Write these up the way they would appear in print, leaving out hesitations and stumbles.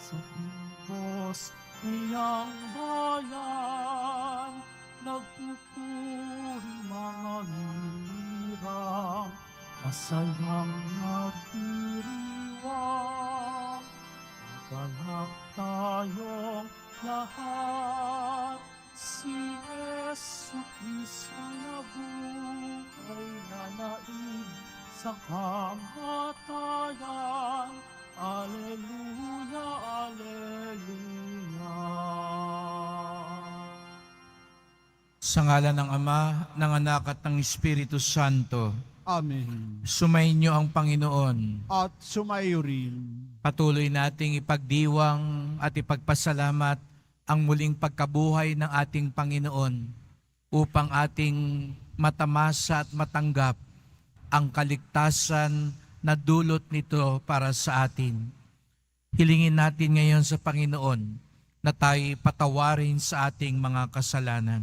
sa Diyos iyang bayan, nagpupuri mga mirang, masayang nagdiriwang, magalak tayong lahat, si Yesu Cristo na buhay na naig sa kamatayan. Alleluia, Alleluia. Sa ngalan ng Ama, ng Anak at ng Espiritu Santo, Amen. sumainyo ang Panginoon. At sumayo rin. Patuloy nating ipagdiwang at ipagpasalamat ang muling pagkabuhay ng ating Panginoon upang ating matamasa at matanggap ang kaligtasan na dulot nito para sa atin. Hilingin natin ngayon sa Panginoon na tayo patawarin sa ating mga kasalanan.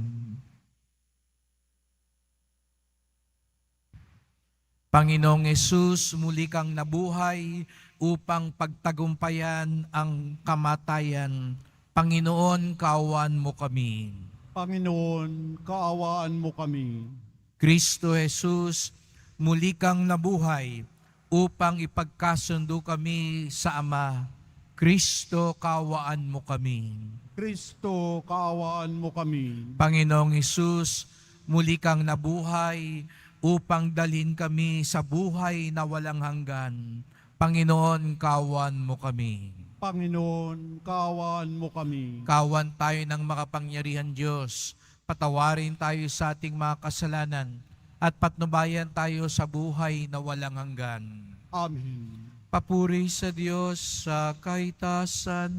Panginoong Yesus, muli kang nabuhay upang pagtagumpayan ang kamatayan. Panginoon, kaawaan mo kami. Panginoon, kaawaan mo kami. Kristo Jesus, muli kang nabuhay upang ipagkasundo kami sa Ama. Kristo, kaawaan mo kami. Kristo, kaawaan mo kami. Panginoong Hesus, muli kang nabuhay upang dalhin kami sa buhay na walang hanggan. Panginoon, kaawaan mo kami. Panginoon, kaawaan mo kami. Kawan tayo ng makapangyarihan Diyos. Patawarin tayo sa ating mga kasalanan at patnubayan tayo sa buhay na walang hanggan. Amen. Papuri sa Diyos sa kahitasan.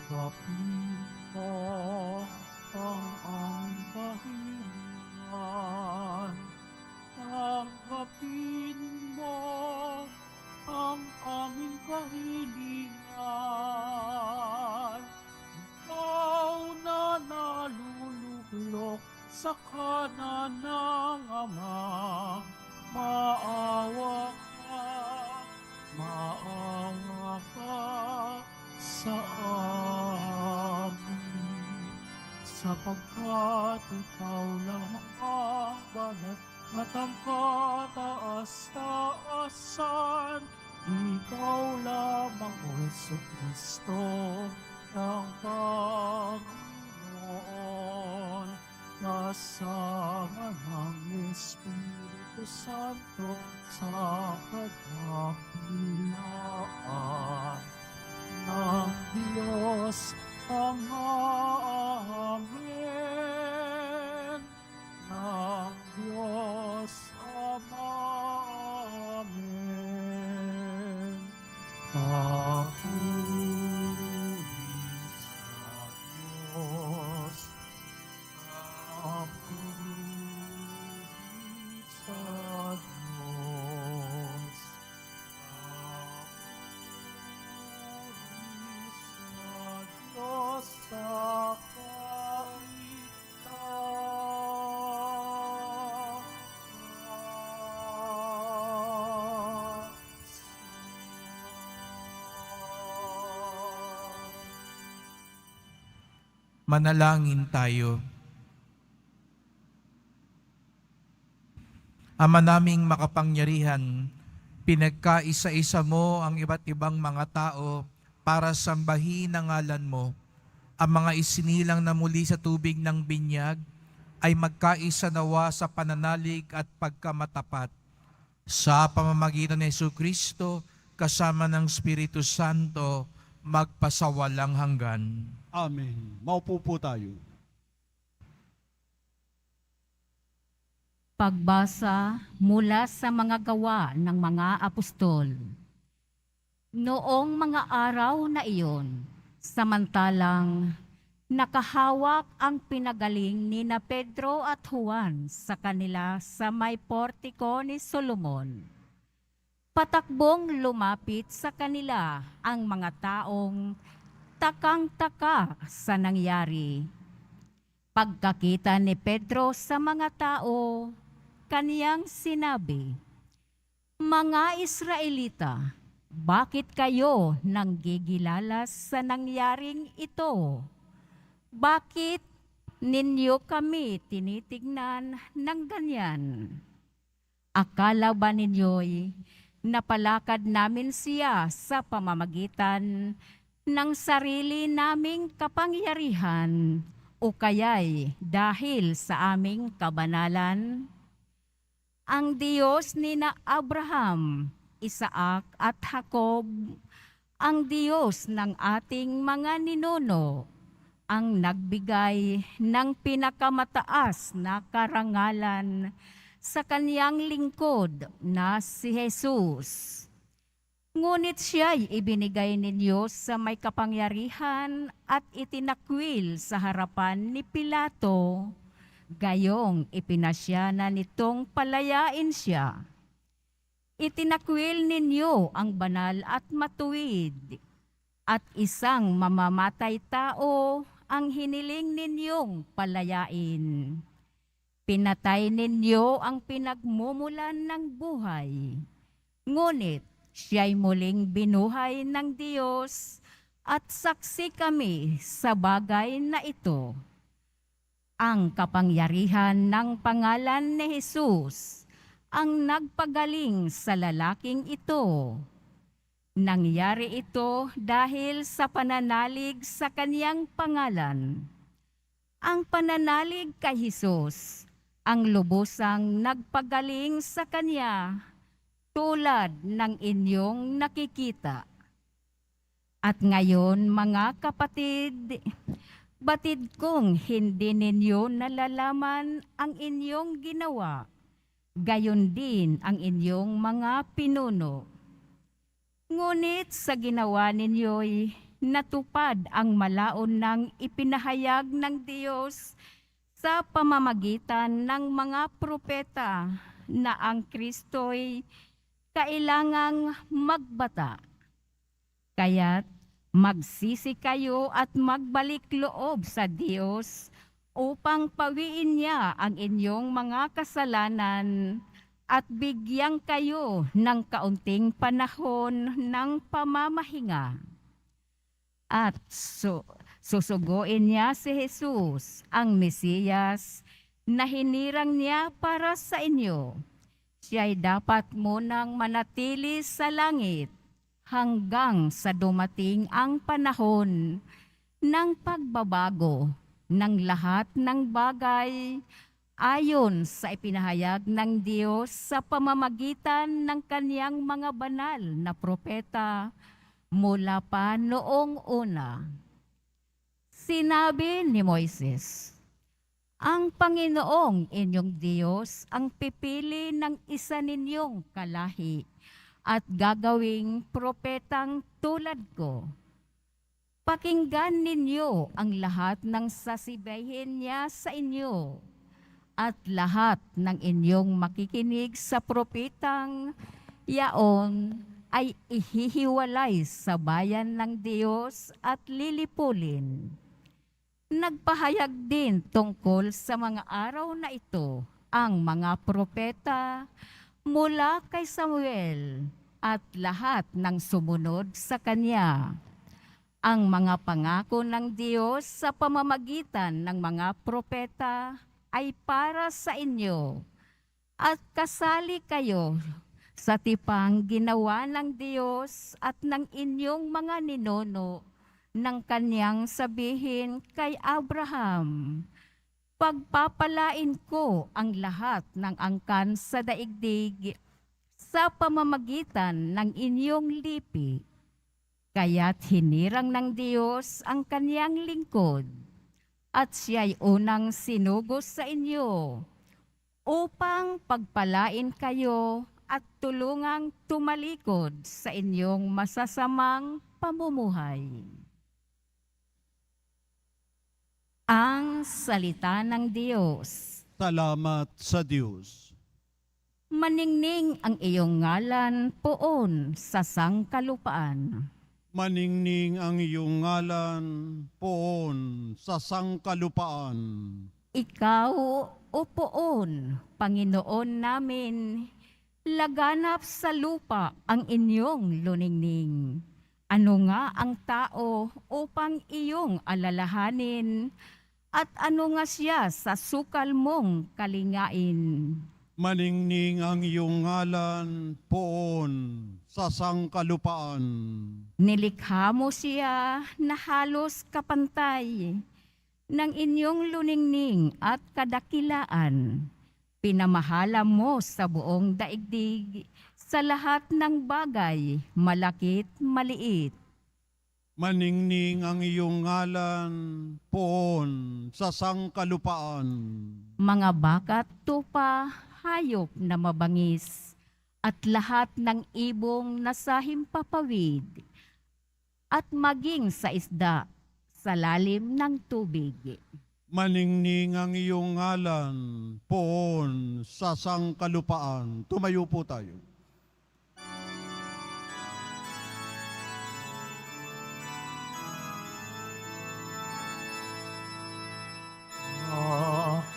Tanggapin mo ang aming kahilingan. Tanggapin mo ang aming kahilingan. Ikaw na nalululok sa kanan ng Ama, maawa ka sa amin, sapagkat ikaw lang ang banat at ang kataas-taasan. Ikaw lamang, O Jesucristo, ng Panginoon, kasama ng Espiritu Santo sa kadakilaan ng Diyos Ama. Amen. Ng Diyos Ama. Amen. Papuri sa Diyos. Papuri sa Diyos. Manalangin tayo. Ama naming makapangyarihan, Pinagkaisa-isa mo ang iba't ibang mga tao para sambahin ang ngalan mo. Ang mga isinilang na muli sa tubig ng binyag ay magkaisa nawa sa pananalig at pagkamatapat. Sa pamamagitan ni Jesucristo, kasama ng Espiritu Santo, magpasawalang hanggan. Amen. Maupo po tayo. Pagbasa mula sa mga gawa ng mga apostol. Noong mga araw na iyon, samantalang nakahawak ang pinagaling ni na Pedro at Juan sa kanila sa may portiko ni Solomon. Patakbong lumapit sa kanila ang mga taong takang-taka sa nangyari. Pagkakita ni Pedro sa mga tao, kaniyang sinabi, "Mga Israelita, bakit kayo nanggigilalas sa nangyaring ito? Bakit ninyo kami tinitignan ng ganyan? Akala ba ninyo'y napalakad namin siya sa pamamagitan ng sarili naming kapangyarihan o kaya'y dahil sa aming kabanalan? Ang Diyos ni na Abraham, Isaac at Jacob, ang Diyos ng ating mga ninuno, ang nagbigay ng pinakamataas na karangalan sa kaniyang lingkod na si Jesus. Ngunit siya'y ibinigay ninyo sa may kapangyarihan at itinakwil sa harapan ni Pilato, gayong ipinasya na nitong palayain siya. Itinakwil ninyo ang banal at matuwid, at isang mamamatay tao ang hiniling ninyong palayain. Pinatay ninyo ang pinagmumulan ng buhay, ngunit siya'y muling binuhay ng Diyos at saksi kami sa bagay na ito. Ang kapangyarihan ng pangalan ni Jesus ang nagpagaling sa lalaking ito. Nangyari ito dahil sa pananalig sa kaniyang pangalan. Ang pananalig kay Jesus ang lubusang nagpagaling sa kanya tulad ng inyong nakikita. At ngayon, mga kapatid, batid kong hindi ninyo nalalaman ang inyong ginawa, gayon din ang inyong mga pinuno. Ngunit sa ginawa ninyo'y natupad ang malaon ng ipinahayag ng Diyos sa pamamagitan ng mga propeta na ang Kristo'y kailangang magbata. Kaya't magsisi kayo at magbalik loob sa Diyos upang pawiin niya ang inyong mga kasalanan at bigyan kayo ng kaunting panahon ng pamamahinga. At susuguin niya si Jesus, ang Mesiyas, na hinirang niya para sa inyo. Siya'y dapat munang manatili sa langit hanggang sa dumating ang panahon ng pagbabago ng lahat ng bagay ayon sa ipinahayag ng Diyos sa pamamagitan ng kaniyang mga banal na propeta mula pa noong una. Sinabi ni Moises, "Ang Panginoong inyong Diyos ang pipili ng isa ninyong kalahi at gagawing propetang tulad ko. Pakinggan ninyo ang lahat ng sasibahin niya sa inyo at lahat ng inyong makikinig sa propetang yaon ay ihihiwalay sa bayan ng Diyos at lilipulin." Nagpahayag din tungkol sa mga araw na ito ang mga propeta mula kay Samuel at lahat ng sumunod sa kanya. Ang mga pangako ng Diyos sa pamamagitan ng mga propeta ay para sa inyo at kasali kayo sa tipang ginawa ng Diyos at ng inyong mga ninuno ng kanyang sabihin kay Abraham, pagpapalain ko ang lahat ng angkan sa daigdig sa pamamagitan ng inyong lipi. Kaya't hinirang ng Diyos ang kanyang lingkod at siya'y unang sinugos sa inyo upang pagpalain kayo at tulungang tumalikod sa inyong masasamang pamumuhay. Ang salita ng Diyos. Salamat sa Diyos. Maningning ang iyong ngalan poon sa sangkalupaan. Maningning ang iyong ngalan poon sa sangkalupaan. Ikaw, o poon, Panginoon namin, laganap sa lupa ang inyong luningning. Ano nga ang tao upang iyong alalahanin, at ano nga siya sa sukal mong kalingain? Maningning ang iyong ngalan poon sa sangkalupaan. Nilikha mo siya na halos kapantay ng inyong luningning at kadakilaan. Pinamahala mo sa buong daigdig sa lahat ng bagay, malakit, maliit. Maningning ang iyong ngalan poon sa sangkalupaan. Mga bakat tupa, hayop na mabangis, at lahat ng ibong nasa himpapawid, at maging sa isda sa lalim ng tubig. Maningning ang iyong ngalan poon sa sangkalupaan. Tumayo po tayo.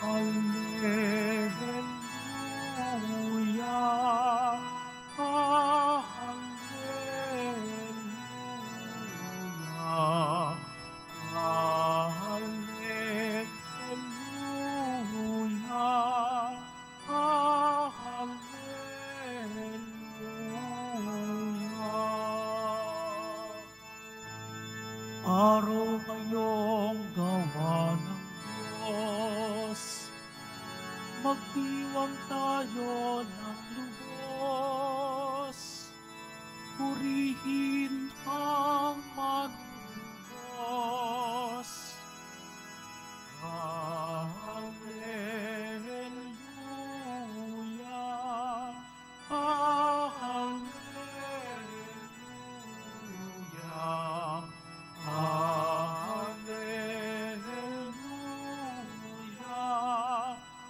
Hallelujah, hallelujah, hallelujah. Araw ngayong gawa ng Diyos, magdiwang tayo ng lubos, purihin ang manunubos. Hallelujah, hallelujah, hallelujah,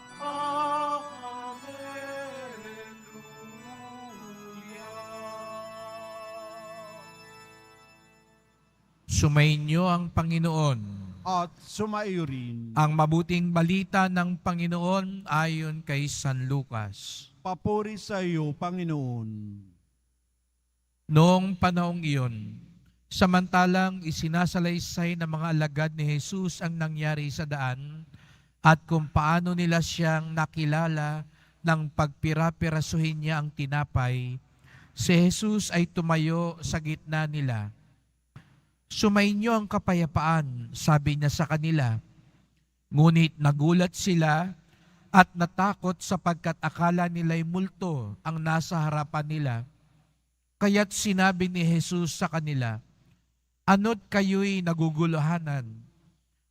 hallelujah. Sumainyo ang Panginoon. At sumaiyo rin. Ang mabuting balita ng Panginoon ayon kay San Lucas. Papuri sa iyo, Panginoon. Noong panahong iyon, samantalang isinasalaysay ng mga alagad ni Jesus ang nangyari sa daan at kung paano nila siyang nakilala nang pagpira-pirasuhin niya ang tinapay, si Jesus ay tumayo sa gitna nila. Sumainyo ang kapayapaan, sabi niya sa kanila. Ngunit nagulat sila at natakot sapagkat akala nila'y multo ang nasa harapan nila. Kaya't sinabi ni Jesus sa kanila, "Ano't kayo'y naguguluhanan?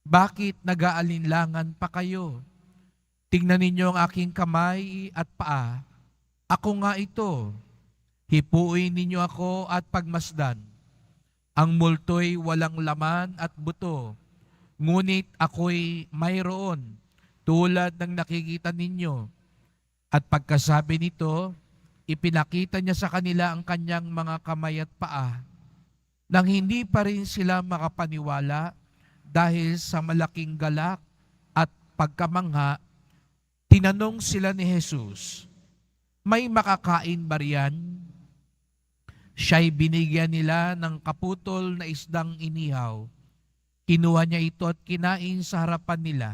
Bakit nag-aalinlangan pa kayo? Tingnan ninyo ang aking kamay at paa. Ako nga ito. Hipuin ninyo ako at pagmasdan. Ang multo'y walang laman at buto, ngunit ako'y mayroon tulad ng nakikita ninyo." At pagkasabi nito, ipinakita niya sa kanila ang kanyang mga kamay at paa. Nang hindi pa rin sila makapaniwala dahil sa malaking galak at pagkamangha, tinanong sila ni Jesus, "May makakain ba riyan?" Siya'y binigyan nila ng kaputol na isdang inihaw. Kinuha niya ito at kinain sa harapan nila.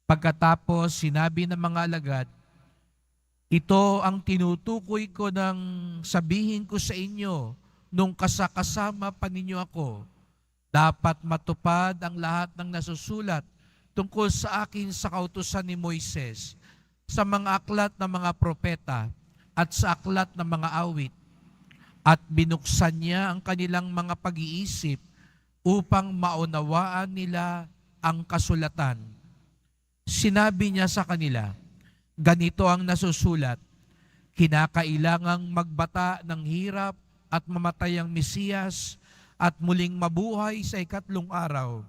Pagkatapos, sinabi ng mga alagad, Ito ang tinutukoy ko ng sabihin ko sa inyo nung kasakasama pa ninyo ako. Dapat matupad ang lahat ng nasusulat tungkol sa akin sa kautusan ni Moises, sa mga aklat ng mga propeta at sa aklat ng mga awit. At binuksan niya ang kanilang mga pag-iisip upang maunawaan nila ang kasulatan. Sinabi niya sa kanila, ganito ang nasusulat, kinakailangang magbata ng hirap at mamatay ang Mesiyas at muling mabuhay sa ikatlong araw.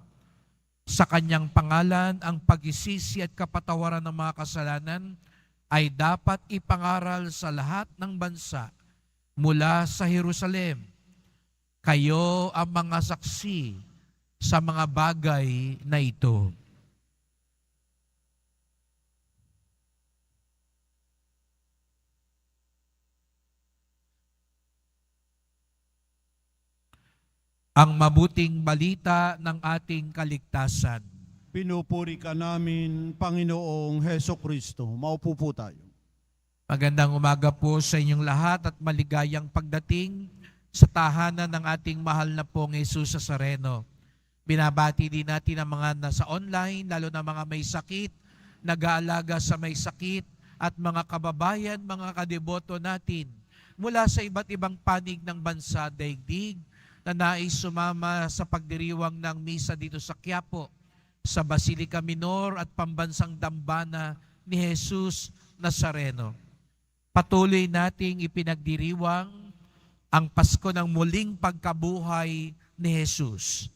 Sa kanyang pangalan, ang pagsisisi at kapatawaran ng mga kasalanan ay dapat ipangaral sa lahat ng bansa mula sa Jerusalem. Kayo ang mga saksi sa mga bagay na ito. Ang mabuting balita ng ating kaligtasan. Pinupuri ka namin, Panginoong Heso Kristo. Maupo po tayo. Magandang umaga po sa inyong lahat at maligayang pagdating sa tahanan ng ating mahal na pong Jesus Nazareno. Binabati din natin ang mga nasa online, lalo na mga may sakit, nag-aalaga sa may sakit, at mga kababayan, mga kadeboto natin mula sa iba't ibang panig ng bansa daigdig na nais sumama sa pagdiriwang ng misa dito sa Quiapo, sa Basilica Minor at Pambansang Dambana ni Jesus Nazareno. Patuloy nating ipinagdiriwang ang Pasko ng muling pagkabuhay ni Jesus.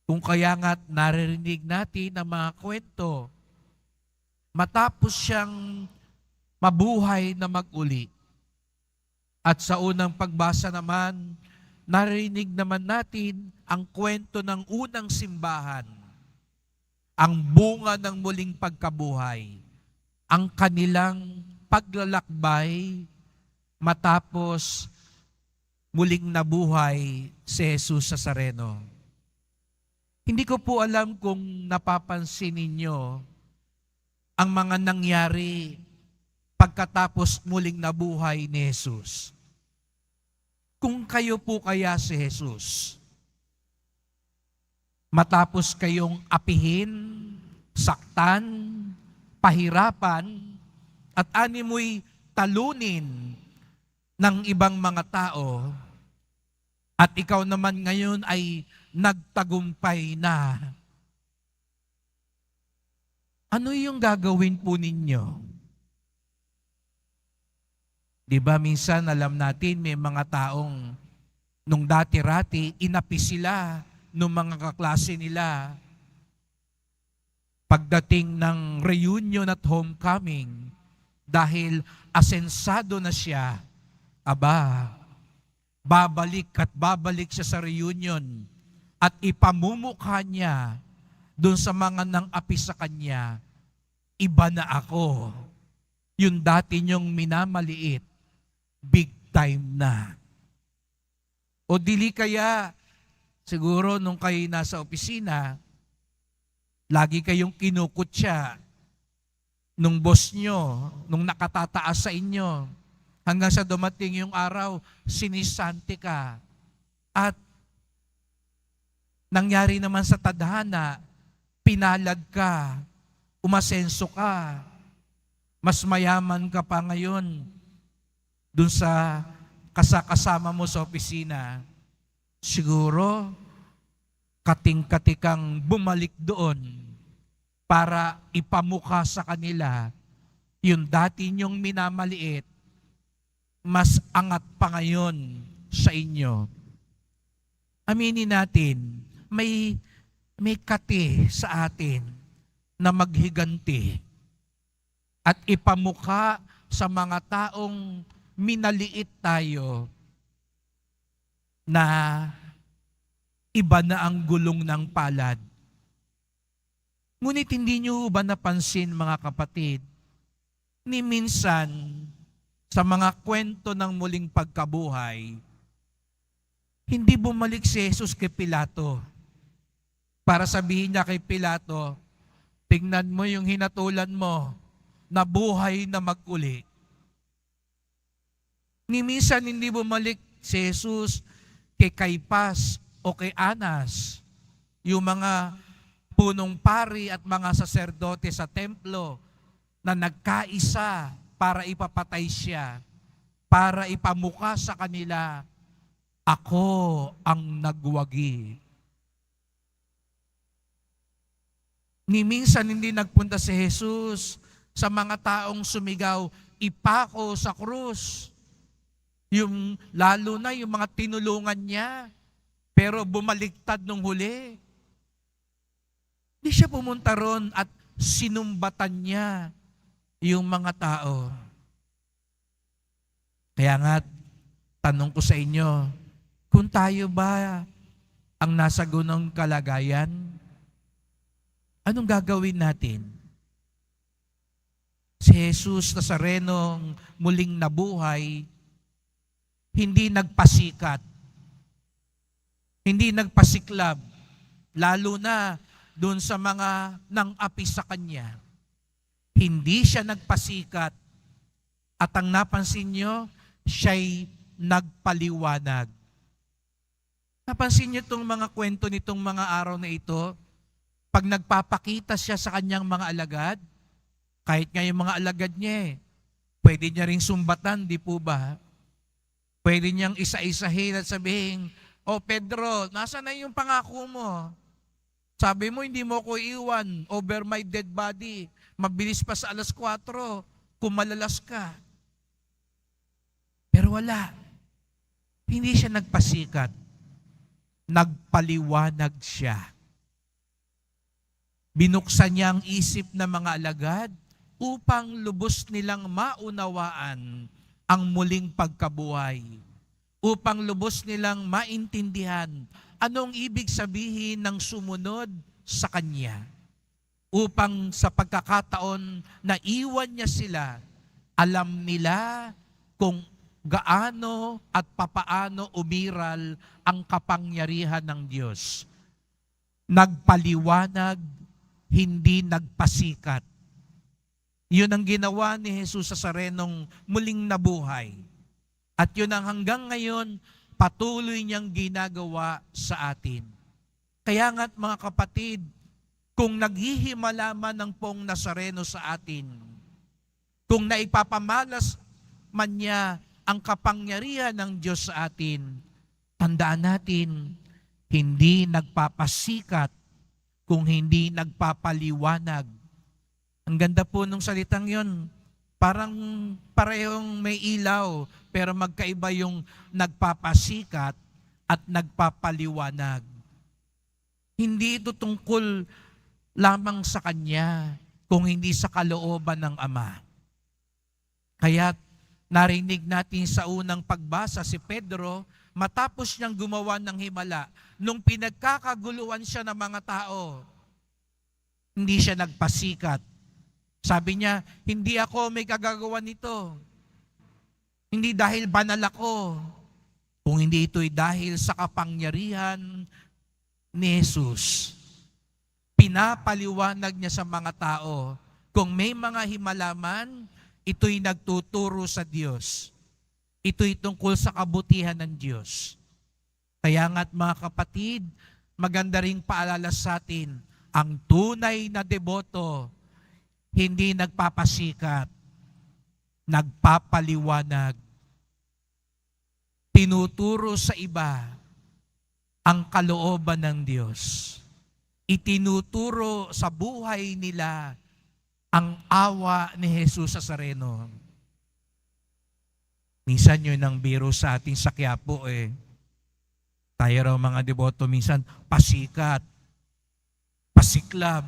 Kung kaya nga't naririnig natin ang mga kwento, matapos siyang mabuhay na mag-uli. At sa unang pagbasa naman, narinig naman natin ang kwento ng unang simbahan, ang bunga ng muling pagkabuhay, ang kanilang paglalakbay matapos muling nabuhay si Jesus Nazareno. Hindi ko po alam kung napapansin ninyo ang mga nangyari pagkatapos muling nabuhay ni Jesus. Kung kayo po kaya si Jesus, matapos kayong apihin, saktan, pahirapan, at animoy talunin ng ibang mga tao, at ikaw naman ngayon ay nagtagumpay na, ano yung gagawin po ninyo? Di ba minsan alam natin may mga taong nung dati-rati inapi sila nung mga kaklase nila. Pagdating ng reunion at homecoming, dahil asensado na siya, babalik at babalik siya sa reunion at ipamumukha niya doon sa mga nang api sa kanya, iba na ako. Yung dati niyong minamaliit, big time na. O dili kaya, siguro nung kayo nasa opisina, lagi kayong kinukutya nung boss nyo, nung nakatataas sa inyo, hanggang sa dumating yung araw, sinisante ka. At nangyari naman sa tadhana, pinalad ka, umasenso ka, mas mayaman ka pa ngayon dun sa kasama mo sa opisina. Siguro, kating-katikang bumalik doon para ipamukha sa kanila yung dati niyong minamaliit, mas angat pa ngayon sa inyo. Aminin natin, may kati sa atin na maghiganti at ipamukha sa mga taong minaliit tayo na iba na ang gulong ng palad. Ngunit hindi nyo ba napansin, mga kapatid, ni minsan sa mga kwento ng muling pagkabuhay, hindi bumalik si Jesus kay Pilato para sabihin niya kay Pilato, tingnan mo yung hinatulan mo, nabuhay na mag-uli. Ni minsan hindi bumalik si Jesus kay Caiphas o kay Anas, yung mga punong pari at mga saserdote sa templo na nagkaisa para ipapatay siya, para ipamuka sa kanila, ako ang nagwagi. Ni minsan hindi nagpunta si Jesus sa mga taong sumigaw, ipako sa krus. Lalo na yung mga tinulungan niya, pero bumaliktad nung huli. Di siya pumunta ron at sinumbatan niya yung mga tao. Kaya nga, tanong ko sa inyo, kung tayo ba ang nasa ganung kalagayan, anong gagawin natin? Si Jesus Nazarenong muling nabuhay, hindi nagpasikat, hindi nagpasiklab, lalo na doon sa mga nang-api sa kanya. Hindi siya nagpasikat, at ang napansin nyo, siya'y nagpaliwanag. Napansin nyo itong mga kwento nitong mga araw na ito, pag nagpapakita siya sa kanyang mga alagad, kahit nga yung mga alagad niya, pwede niya ring sumbatan, di po ba? Pwede niyang isa-isahin at sabihin, "O Pedro, nasa na yung pangako mo? Sabi mo, hindi mo ko iwan over my dead body. Mabilis pa sa 4:00, kung malalas ka." Pero wala. Hindi siya nagpasikat. Nagpaliwanag siya. Binuksan niya ang isip ng mga alagad upang lubos nilang maunawaan ang muling pagkabuhay, upang lubos nilang maintindihan anong ibig sabihin ng sumunod sa Kanya, upang sa pagkakataon na iwan niya sila, alam nila kung gaano at papaano umiral ang kapangyarihan ng Diyos. Nagpaliwanag, hindi nagpasikat. Yun ang ginawa ni Jesus Nazarenong muling nabuhay. At yun ang hanggang ngayon patuloy niyang ginagawa sa atin. Kaya nga't mga kapatid, kung naghihimala man ng pong Nazareno sa atin, kung naipapamalas man niya ang kapangyarihan ng Diyos sa atin, tandaan natin, hindi nagpapasikat kung hindi nagpapaliwanag. Ang ganda po nung salitang yon. Parang parehong may ilaw, pero magkaiba yung nagpapasikat at nagpapaliwanag. Hindi ito tungkol lamang sa Kanya, kung hindi sa kalooban ng Ama. Kaya narinig natin sa unang pagbasa si Pedro, matapos niyang gumawa ng himala, nung pinagkakaguluhan siya ng mga tao, hindi siya nagpasikat. Sabi niya, hindi ako may kagagawa nito. Hindi dahil banal ako, kung hindi ito'y dahil sa kapangyarihan ni Jesus. Pinapaliwanag niya sa mga tao, kung may mga himalaman, ito'y nagtuturo sa Diyos. Ito'y tungkol sa kabutihan ng Diyos. Kaya nga't mga kapatid, maganda ring paalala sa atin, ang tunay na deboto, hindi nagpapasikat, nagpapaliwanag. Tinuturo sa iba ang kalooban ng Diyos. Itinuturo sa buhay nila ang awa ni Jesus Nazareno. Minsan yun ang biro sa ating sa Quiapo Tayo raw mga deboto minsan, pasikat, pasiklab,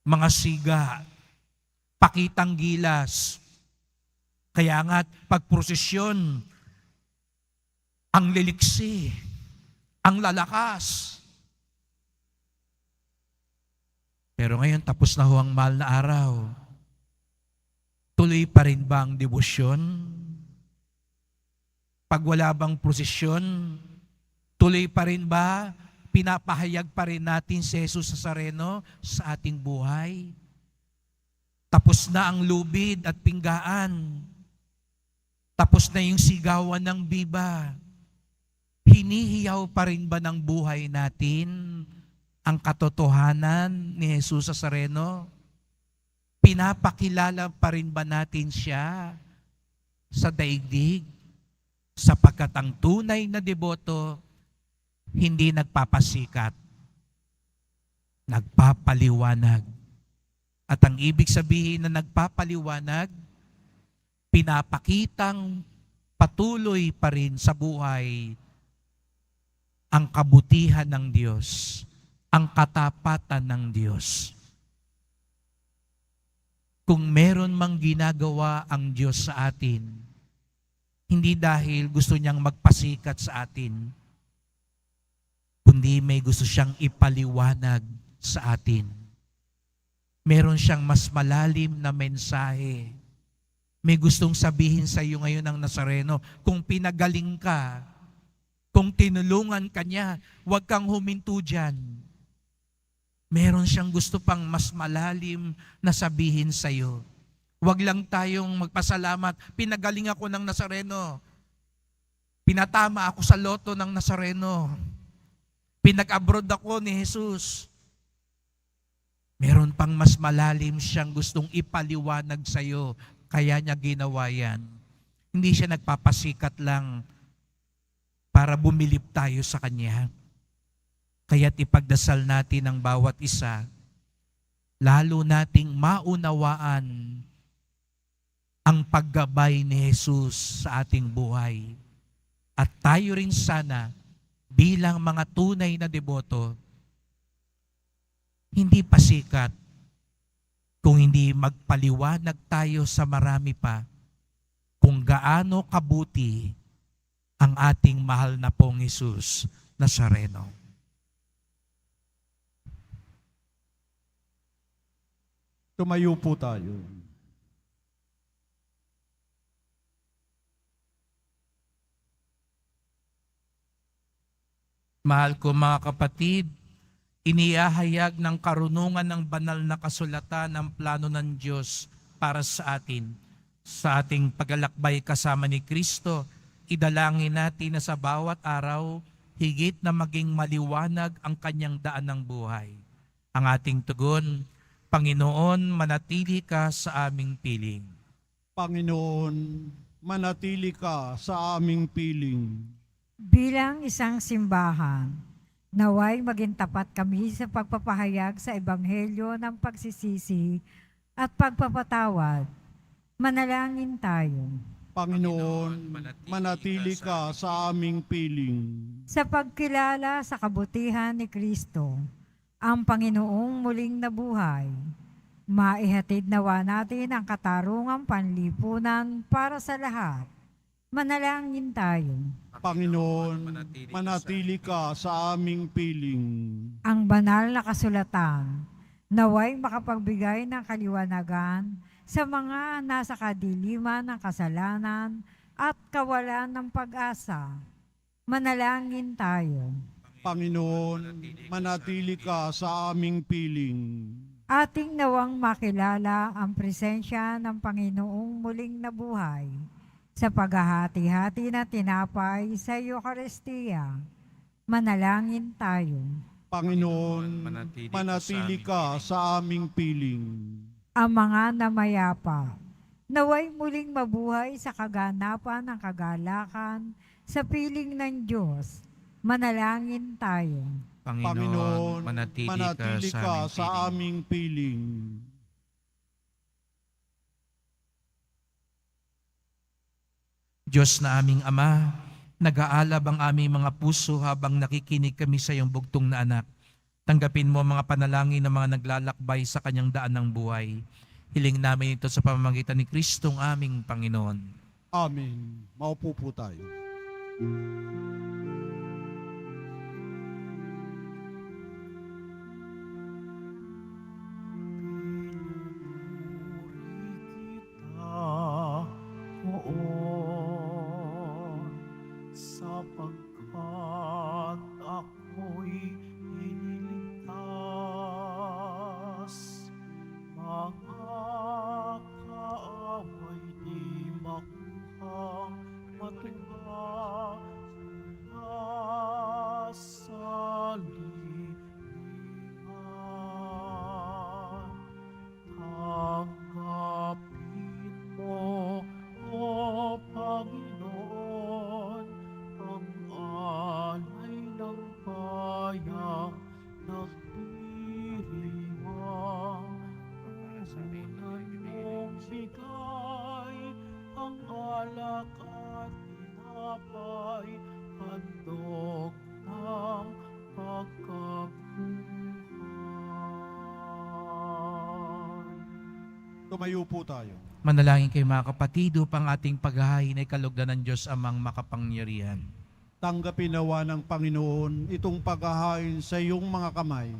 mga siga, pakitang gilas. Kaya nga't pagprosesyon, ang liliksi, ang lalakas. Pero ngayon tapos na ho ang mahal na araw. Tuloy pa rin ba ang debosyon? Pag wala bang prosesyon, tuloy pa rin ba? Pinapahayag pa rin natin si Jesus Nazareno sa ating buhay? Tapos na ang lubid at pinggaan. Tapos na yung sigawan ng biba. Hinihiyaw pa rin ba ng buhay natin ang katotohanan ni Jesus Nazareno? Pinapakilala pa rin ba natin siya sa daigdig? Sapagkat ang tunay na deboto, hindi nagpapasikat, nagpapaliwanag. At ang ibig sabihin na nagpapaliwanag, pinapakitang patuloy pa rin sa buhay ang kabutihan ng Diyos, ang katapatan ng Diyos. Kung meron mang ginagawa ang Diyos sa atin, hindi dahil gusto niyang magpasikat sa atin, kundi may gusto siyang ipaliwanag sa atin. Meron siyang mas malalim na mensahe. May gustong sabihin sa iyo ngayon ng Nazareno, kung pinagaling ka, kung tinulungan ka niya, huwag kang huminto dyan. Meron siyang gusto pang mas malalim na sabihin sa iyo. Huwag lang tayong magpasalamat, pinagaling ako ng Nazareno. Pinatama ako sa loto ng Nazareno. Pinag-abroad ako ni Jesus. Meron pang mas malalim siyang gustong ipaliwanag sa iyo. Kaya niya ginawa yan. Hindi siya nagpapasikat lang para bumilib tayo sa Kanya. Kaya't ipagdasal natin ang bawat isa, lalo nating maunawaan ang paggabay ni Jesus sa ating buhay. At tayo rin sana, bilang mga tunay na deboto, hindi pasikat, kung hindi magpaliwanag tayo sa marami pa kung gaano kabuti ang ating mahal na pong Jesus Nazareno. Tumayo po tayo. Mahal ko mga kapatid, iniahayag ng karunungan ng banal na kasulatan ang plano ng Diyos para sa atin. Sa ating paglalakbay kasama ni Kristo, idalangin natin na sa bawat araw, higit na maging maliwanag ang kanyang daan ng buhay. Ang ating tugon, Panginoon, manatili ka sa aming piling. Panginoon, manatili ka sa aming piling. Bilang isang simbahan, naway maging tapat kami sa pagpapahayag sa Ebanghelyo ng pagsisisi at pagpapatawad. Manalangin tayo. Panginoon, manatili ka sa aming piling. Sa pagkilala sa kabutihan ni Kristo, ang Panginoong muling nabuhay, maihatid nawa natin ang katarungang panlipunan para sa lahat. Manalangin tayo. Panginoon, manatili ka sa aming piling. Ang banal na kasulatan, naway makapagbigay ng kaliwanagan sa mga nasa kadiliman ng kasalanan at kawalan ng pag-asa. Manalangin tayo. Panginoon, manatili ka sa aming piling. Ating nawang makilala ang presensya ng Panginoong muling nabuhay sa paghahati-hati na tinapay sa Eucharistia. Manalangin tayo. Panginoon, manatili ka sa aming piling. Ang mga namayapa, naway muling mabuhay sa kaganapan ng kagalakan sa piling ng Diyos. Manalangin tayo. Panginoon, manatili ka sa aming piling. Diyos na aming Ama, nag-aalab ang aming mga puso habang nakikinig kami sa iyong bugtong na anak. Tanggapin mo ang mga panalangin ng mga naglalakbay sa kanyang daan ng buhay. Hiling namin ito sa pamamagitan ni Kristong aming Panginoon. Amen. Maupo po tayo. Sapagkat ako'y iniligtas, mga kaaway di makuhang Tumayo po tayo. Manalangin kayo mga kapatid upang ating paghahain ay kalugdan ng Diyos amang makapangyarihan. Tanggapin nawa ng Panginoon itong paghahain sa iyong mga kamay,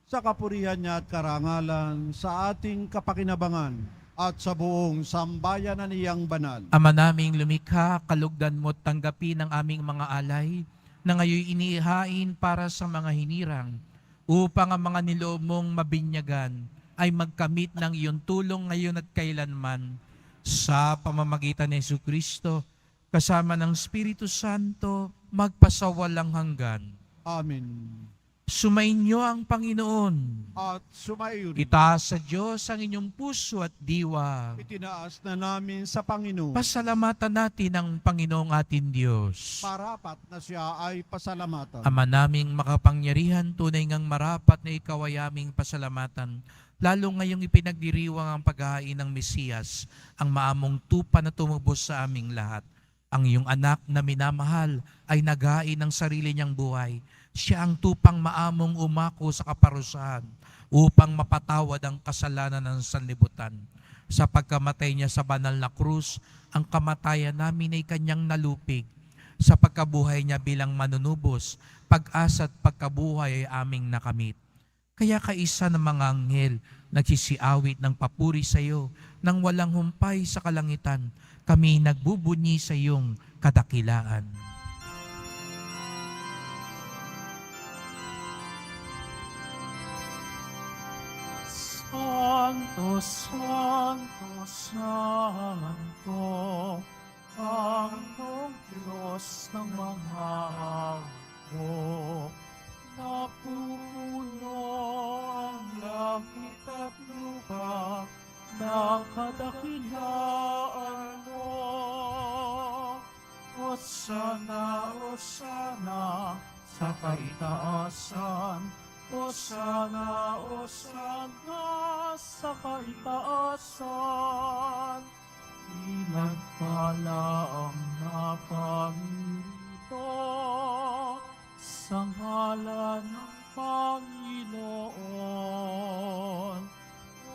sa kapurihan niya at karangalan, sa ating kapakinabangan, at sa buong sambayan na niyang banal. Ama naming lumikha, kalugdan mo't tanggapin ang aming mga alay na ngayon inihain para sa mga hinirang upang ang mga niloob mong mabinyagan ay magkamit ng iyong tulong ngayon at kailanman sa pamamagitan ni Jesucristo kasama ng Espiritu Santo magpasawalang hanggan. Amen. Sumainyo ang Panginoon. At sumayo rin. Itaas sa Diyos ang inyong puso at diwa. Itinaas na namin sa Panginoon. Pasalamatan natin ang Panginoong ating Diyos. Marapat na siya ay pasalamatan. Ama naming makapangyarihan, tunay ngang marapat na ikaw ay aming pasalamatan. Lalo ngayong ipinagdiriwang ang paghahain ng Mesiyas, ang maamong tupa na tumubos sa aming lahat. Ang iyong anak na minamahal ay naghain ng sarili niyang buhay. Siya ang tupang maamong umako sa kaparusahan upang mapatawad ang kasalanan ng sanlibutan. Sa pagkamatay niya sa banal na krus, ang kamatayan namin ay kanyang nalupig. Sa pagkabuhay niya bilang manunubos, pag-asa at pagkabuhay ay aming nakamit. Kaya kaisa ng mga anghel, nagsisiawit ng papuri sa iyo, nang walang humpay sa kalangitan, kami nagbubunyi sa iyong kadakilaan. Santo, Santo, Santo, Panginoong Diyos ng mga hukbo. Napupuno ang langit at lupa ng kadakilaan mo. Hosana, Hosana, sa kaitaasan. Hosana, Hosana, sa kaitaasan. Pinagpala ang naparito sa ngalan ng Panginoon.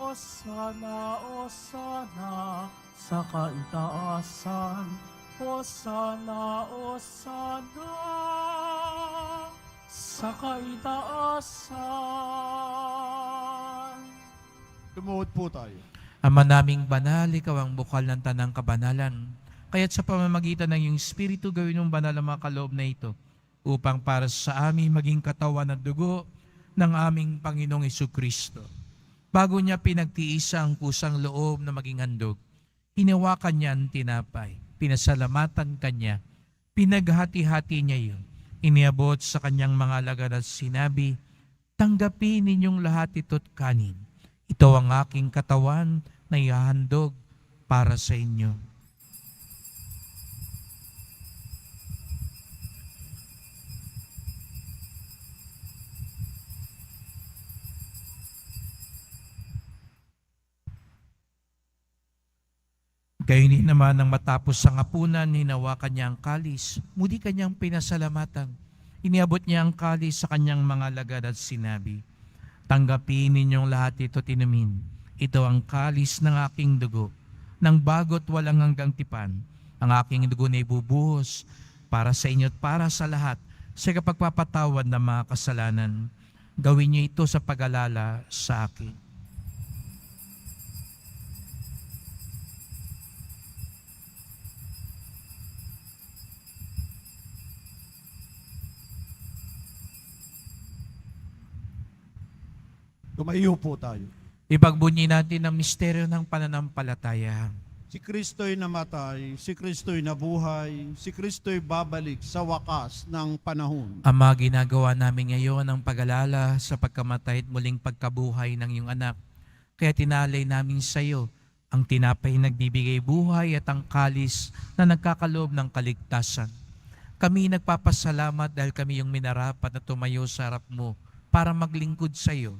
Hosana, Hosana, sa kaitaasan. Hosana, Hosana, sa kaitaasan. Lumuhod po tayo. Ama naming banal, ikaw ang bukal ng tanang kabanalan. Kaya't sa pamamagitan ng iyong Espiritu, gawin mong banal ang mga kaloob na ito upang para sa amin maging katawan at dugo ng aming Panginoong Jesucristo. Bago niya pinagtiisa ang kusang loob na maging handog, hinawakan niya ang tinapay, pinasalamatan kanya, pinaghati-hati niya yun, iniabot sa kanyang mga alagad at sinabi, tanggapin ninyong lahat ito't kanin. Ito ang aking katawan na ihahandog para sa inyo. Gayun din naman nang matapos sa hapunan, hinawakan niya ang kalis, muli kanyang pinasalamatan. Iniabot niya ang kalis sa kanyang mga alagad at sinabi, tanggapin ninyong lahat ito tinumin. Ito ang kalis ng aking dugo, ng bago't walang hanggang tipan. Ang aking dugo na ibubuhos para sa inyo at para sa lahat sa kapagpapatawad ng mga kasalanan. Gawin niyo ito sa pag-alala sa akin. Tumayo po tayo. Ipagbunyi natin ang misteryo ng pananampalataya. Si Kristo'y namatay, si Kristo'y nabuhay, si Kristo'y babalik sa wakas ng panahon. Ama, ginagawa namin ngayon ang pag-alala sa pagkamatay at muling pagkabuhay ng iyong anak. Kaya tinalay namin sa iyo ang tinapay nagbibigay buhay at ang kalis na nagkakaloob ng kaligtasan. Kami nagpapasalamat dahil kami yung minarapat na tumayo sa harap mo para maglingkod sa iyo.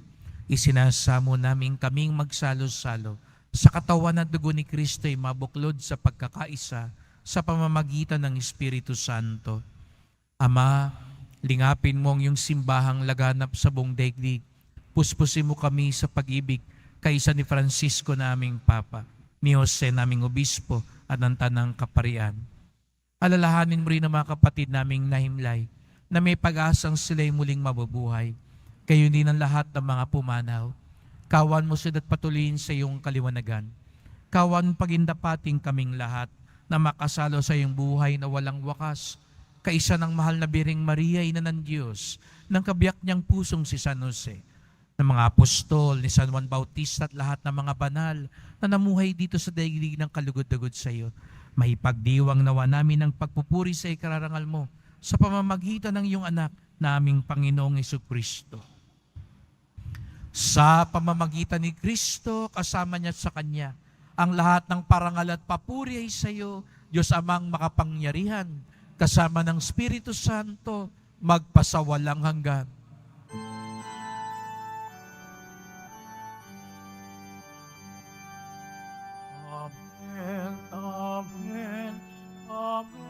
Isinasamo namin kaming magsalo-salo sa katawan at dugo ni Kristo ay mabuklod sa pagkakaisa sa pamamagitan ng Espiritu Santo. Ama, lingapin mo ang iyong simbahang laganap sa buong daigdig. Puspusin mo kami sa pag-ibig kaisa ni Francisco naming Papa, ni Jose naming Obispo, at ng Tanang Kaparian. Alalahanin mo rin ang mga kapatid naming nahimlay na may pag-asang sila'y muling mabubuhay. Kayo din ang lahat ng mga pumanaw. Kawan mo sila at patuloyin sa iyong kaliwanagan. Kawan pagindapating kaming lahat na makasalo sa iyong buhay na walang wakas. Kaisa ng mahal na Biring Maria, Ina ng Diyos, ng kabiyak niyang pusong si San Jose, ng mga apostol, ni San Juan Bautista at lahat ng mga banal na namuhay dito sa daigdig ng kalugod-dugod sa iyo. Mahipagdiwang nawa namin ang pagpupuri sa ikararangal mo sa pamamagitan ng iyong anak na aming Panginoong Jesucristo. Sa pamamagitan ni Kristo, kasama niya at sa Kanya, ang lahat ng parangal at papuri ay sa iyo, Diyos Amang makapangyarihan, kasama ng Espiritu Santo, magpasawalang hanggan. Amen, amen, amen.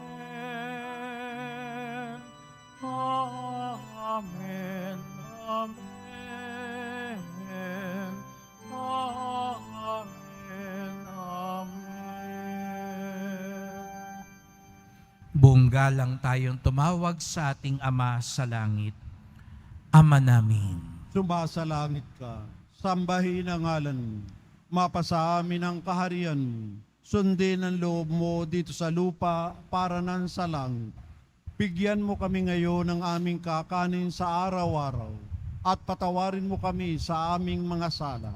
Amen, amen. Amen, amen. Buong galang tayong tumawag sa ating Ama sa langit. Ama namin, Sumasalangit ka, sambahin ang ngalan mo. Mapasa amin ang kaharian mo. Sundin ang loob mo dito sa lupa para nan sa langit. Bigyan mo kami ngayon ng aming kakanin sa araw-araw at patawarin mo kami sa aming mga sala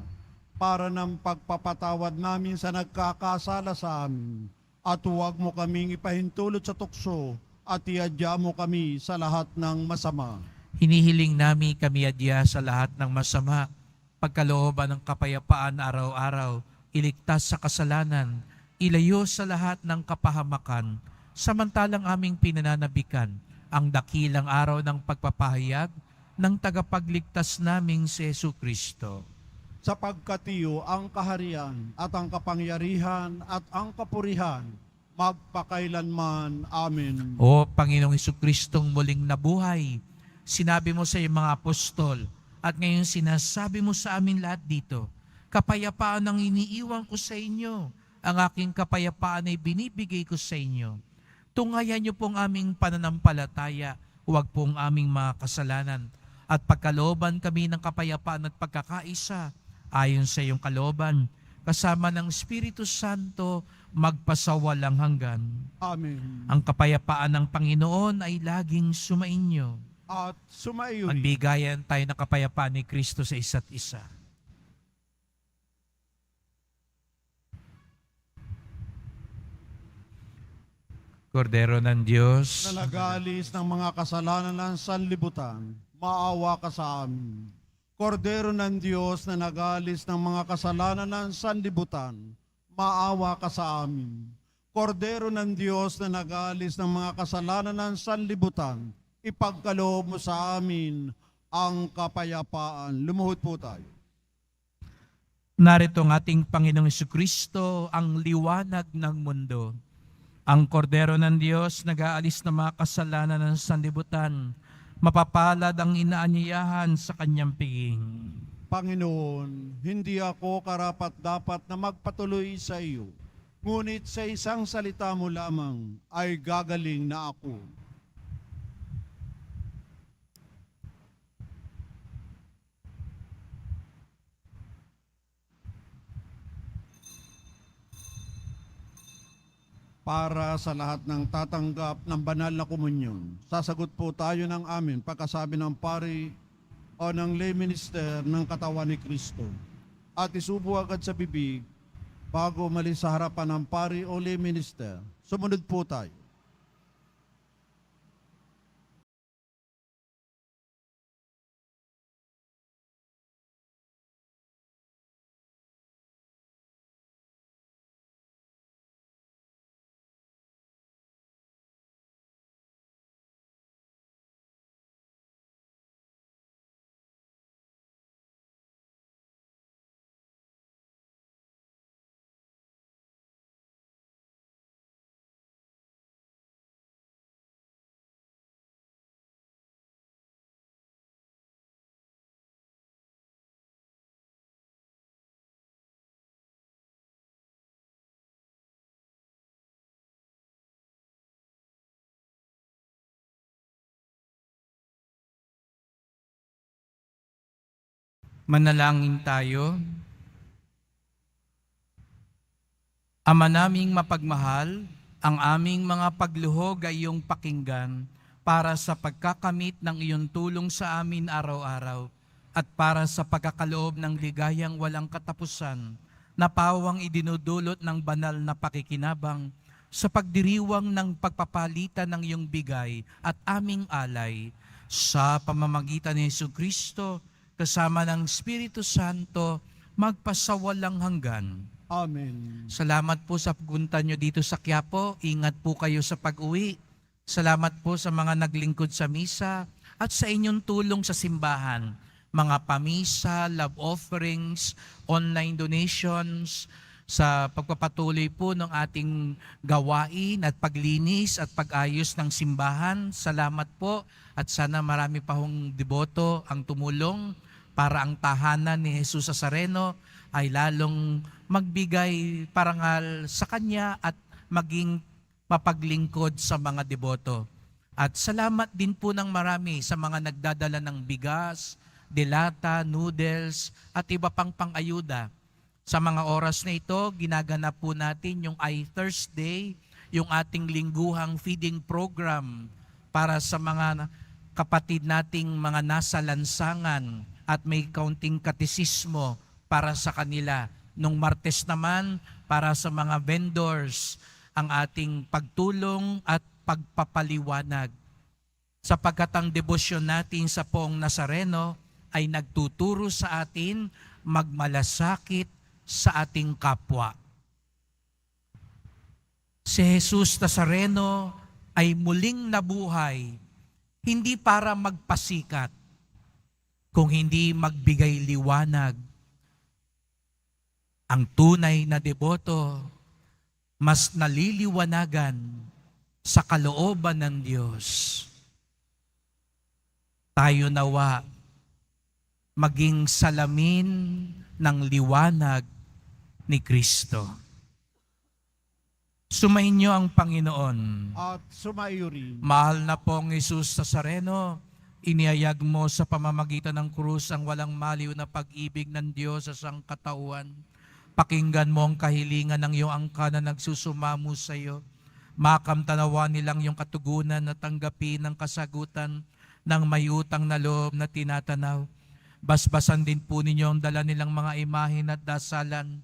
para ng pagpapatawad namin sa nagkakasala sa amin. At huwag mo kaming ipahintulot sa tukso at iadya mo kami sa lahat ng masama. hinihiling namin kami adya sa lahat ng masama, pagkalooban ng kapayapaan araw-araw, iligtas sa kasalanan, ilayo sa lahat ng kapahamakan, samantalang aming pinananabikan ang dakilang araw ng pagpapahayag ng tagapagligtas naming si Jesucristo. Sapagkat iyo ang kaharian at ang kapangyarihan at ang kapurihan magpakailanman. Amen. O Panginoong Jesucristong muling nabuhay, sinabi mo sa iyong mga apostol, at ngayon sinasabi mo sa amin lahat dito, kapayapaan ang iniiwan ko sa inyo, ang aking kapayapaan ay binibigay ko sa inyo. Tunghayan niyo pong aming pananampalataya, huwag pong aming mga kasalanan, at pagkalooban kami ng kapayapaan at pagkakaisa, ayon sa iyong kalooban, kasama ng Espiritu Santo, magpasawalang hanggan. Amen. Ang kapayapaan ng Panginoon ay laging sumainyo. At sumaiyo rin. Magbigayan tayo ng kapayapaan ni Kristo sa isa't isa. Kordero ng Diyos, Na nag-aalis ng mga kasalanan ng sanlibutan, maawa ka sa amin. Kordero ng Diyos na nag-aalis ng mga kasalanan ng sanlibutan, maawa ka sa amin. Kordero ng Diyos na nag-aalis ng mga kasalanan ng sanlibutan, ipagkaloob mo sa amin ang kapayapaan. Lumuhod po tayo. narito ang ating Panginoong Jesucristo, ang liwanag ng mundo. Ang Kordero ng Diyos, nag-aalis ng mga kasalanan ng sanlibutan, mapapalad ang inaanyayahan sa kanyang piging. Panginoon, hindi ako karapat-dapat na magpatuloy sa iyo, ngunit sa isang salita mo lamang ay gagaling na ako. Para sa lahat ng tatanggap ng banal na komunyon, sasagot po tayo ng amin pagkasabi ng pari o ng lay minister ng katawan ni Kristo. At isubo agad sa bibig bago umalis sa harapan ng pari o lay minister. Sumunod po tayo. Manalangin tayo. Ama naming mapagmahal, ang aming mga pagluhog ay iyong pakinggan para sa pagkakamit ng iyong tulong sa amin araw-araw at para sa pagkakaloob ng ligayang walang katapusan na pawang idinudulot ng banal na pakikinabang sa pagdiriwang ng pagpapalitan ng iyong bigay at aming alay sa pamamagitan ni Jesucristo kasama ng Espiritu Santo magpasawalang hanggan. Amen. Salamat po sa pagpunta nyo dito sa Quiapo. Ingat po kayo sa pag-uwi. Salamat po sa mga naglingkod sa misa at sa inyong tulong sa simbahan. Mga pamisa, love offerings, online donations, sa pagpapatuloy po ng ating gawain at paglinis at pag-ayos ng simbahan. Salamat po at sana marami pa hong deboto ang tumulong para ang tahanan ni Jesus Nazareno ay lalong magbigay parangal sa Kanya at maging mapaglingkod sa mga deboto. At salamat din po ng marami sa mga nagdadala ng bigas, delata, noodles, at iba pang pang-ayuda. Sa mga oras na ito, ginaganap po natin yung iThursday, yung ating lingguhang feeding program para sa mga kapatid nating mga nasa lansangan at may kaunting katisismo para sa kanila. Nung Martes naman, para sa mga vendors, ang ating pagtulong at pagpapaliwanag. Sapagkat ang debosyon natin sa Poong Nazareno ay nagtuturo sa atin magmalasakit sa ating kapwa. Si Jesus Nazareno ay muling nabuhay, hindi para magpasikat, kung hindi magbigay liwanag. Ang tunay na deboto, mas naliliwanagan sa kalooban ng Diyos. Tayo nawa maging salamin ng liwanag ni Kristo. Sumainyo ang Panginoon. At sumaiyo rin. Mahal na pong Jesus Nazareno, inihayag mo sa pamamagitan ng krus ang walang maliw na pag-ibig ng Diyos sa sangkatauhan. Pakinggan mo ang kahilingan ng iyong angka na nagsusumamo sa iyo. Makamtanawa nilang iyong katugunan na tanggapin ang kasagutan ng may utang na loob na tinatanaw. Basbasan din po ninyo ang dala nilang mga imahin at dasalan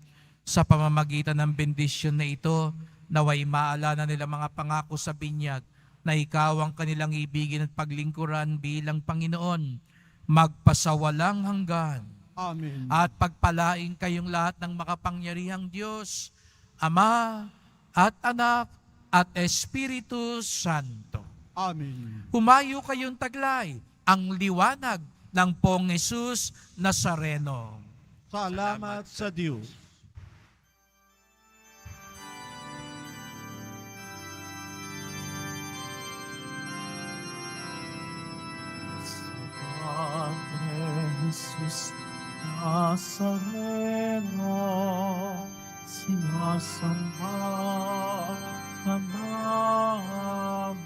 sa pamamagitan ng bendisyon na ito, naway maalala nila mga pangako sa binyag na ikaw ang kanilang ibigin at paglingkuran bilang Panginoon, magpasawalang hanggan. Amen. At pagpalain kayong lahat ng makapangyarihang Diyos, Ama at Anak at Espiritu Santo. Amen. Humayo kayong taglay ang liwanag ng Poong Jesus Nazareno. Salamat sa Diyos. Padre Jesus Nazareno, sinasamba ka namin.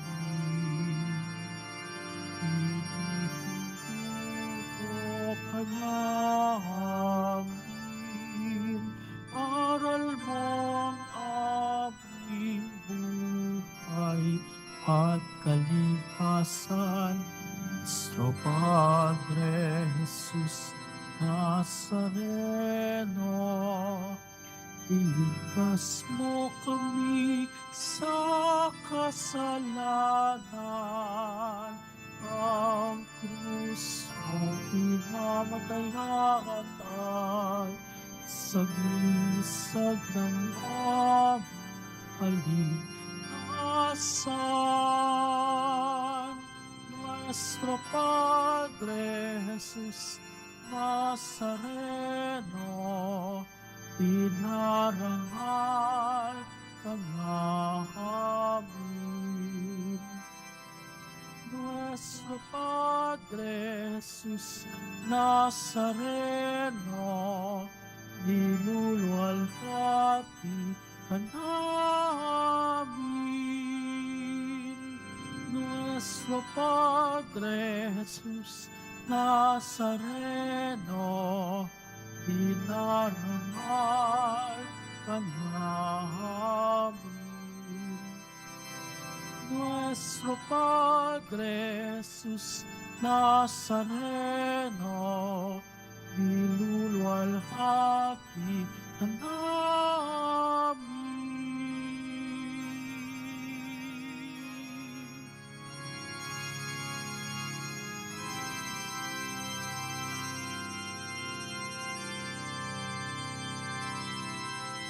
Pinipinto ka namin, aral mo ang aming buhay at kalikasan. Nuestro Padre Jesus Nazareno, iligtas mo kami sa kasalanan. Ang krus mo pinamatayaan ay sagisag ng aming kalikasan. Nuestro Padre Jesus Nazareno, pinarangal ka namin. Nuestro Padre Jesus Nazareno, niluluwalhati ka namin. Nuestro Padre Jesus Nazareno, dinarangal ka namin. Nuestro Padre Jesus Nazareno, niluluwalhati ka namin.